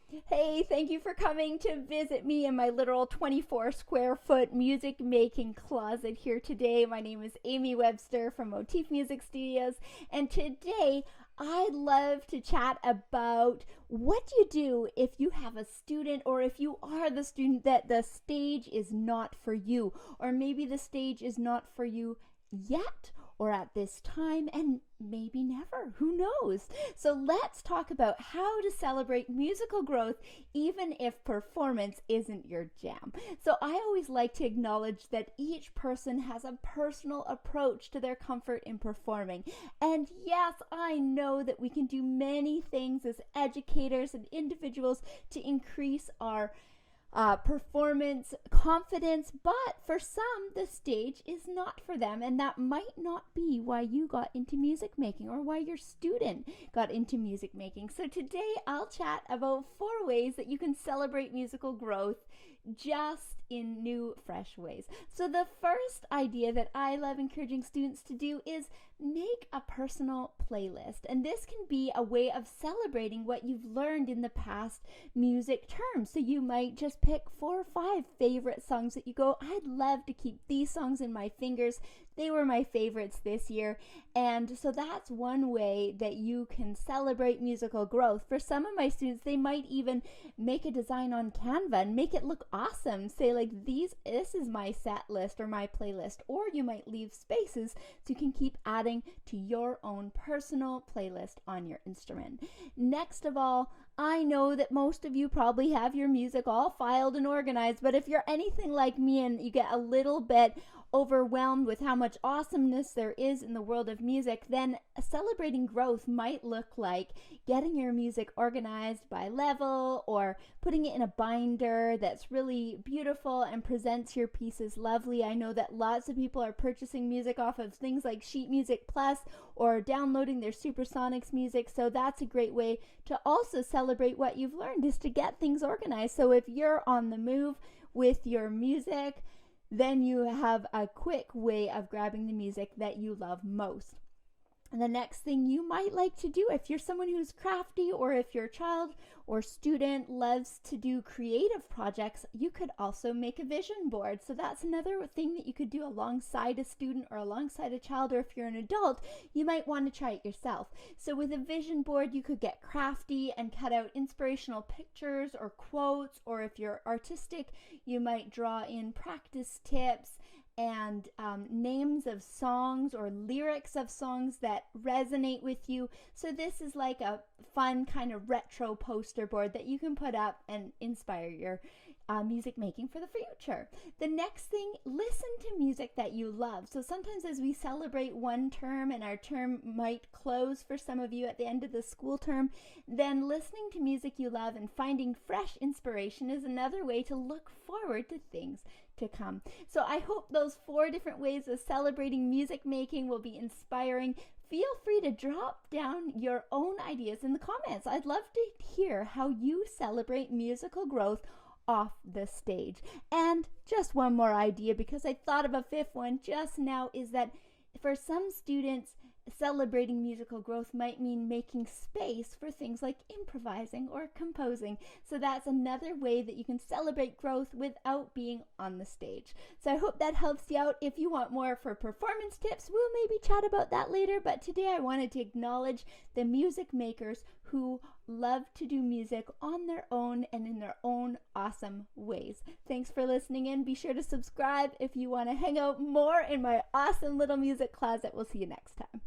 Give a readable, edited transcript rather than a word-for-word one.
Hey, thank you for coming to visit me in my literal 24 square foot music making closet here today. My name is Amie Webster from Motif Music Studios, and today I'd love to chat about what you do if you have a student, or if you are the student that the stage is not for you, or maybe the stage is not for you yet or at this time, and maybe never. Who knows? So let's talk about how to celebrate musical growth even if performance isn't your jam. So I always like to acknowledge that each person has a personal approach to their comfort in performing. And yes, I know that we can do many things as educators and individuals to increase our performance confidence, but for some the stage is not for them, and that might not be why you got into music making or why your student got into music making. So today I'll chat about 4 ways that you can celebrate musical growth just in new, fresh ways. So the first idea that I love encouraging students to do is make a personal playlist. And this can be a way of celebrating what you've learned in the past music terms. So you might just pick 4 or 5 favorite songs that you go, I'd love to keep these songs in my fingers. They were my favorites this year. And so that's one way that you can celebrate musical growth. For some of my students, they might even make a design on Canva and make it look awesome. Say like, this is my set list or my playlist. Or you might leave spaces so you can keep adding to your own personal playlist on your instrument. Next of all, I know that most of you probably have your music all filed and organized, but if you're anything like me and you get a little bit overwhelmed with how much awesomeness there is in the world of music, then celebrating growth might look like getting your music organized by level, or putting it in a binder that's really beautiful and presents your pieces lovely. I know that lots of people are purchasing music off of things like Sheet Music Plus or downloading their Supersonics music, so that's a great way to also celebrate what you've learned, is to get things organized. So if you're on the move with your music, then you have a quick way of grabbing the music that you love most. And the next thing you might like to do, if you're someone who's crafty, or if your child or student loves to do creative projects, you could also make a vision board. So that's another thing that you could do alongside a student or alongside a child, or if you're an adult, you might want to try it yourself. So with a vision board, you could get crafty and cut out inspirational pictures or quotes, or if you're artistic, you might draw in practice tips and names of songs or lyrics of songs that resonate with you. So this is like a fun kind of retro poster board that you can put up and inspire your music making for the future. The next thing, listen to music that you love. So sometimes as we celebrate one term, and our term might close for some of you at the end of the school term, then listening to music you love and finding fresh inspiration is another way to look forward to things to come. So I hope those 4 different ways of celebrating music making will be inspiring. Feel free to drop down your own ideas in the comments. I'd love to hear how you celebrate musical growth off the stage. And just one more idea, because I thought of a 5th one just now, is that for some students, celebrating musical growth might mean making space for things like improvising or composing. So that's another way that you can celebrate growth without being on the stage. So I hope that helps you out. If you want more for performance tips, we'll maybe chat about that later. But today I wanted to acknowledge the music makers who love to do music on their own and in their own awesome ways. Thanks for listening in. Be sure to subscribe if you want to hang out more in my awesome little music closet. We'll see you next time.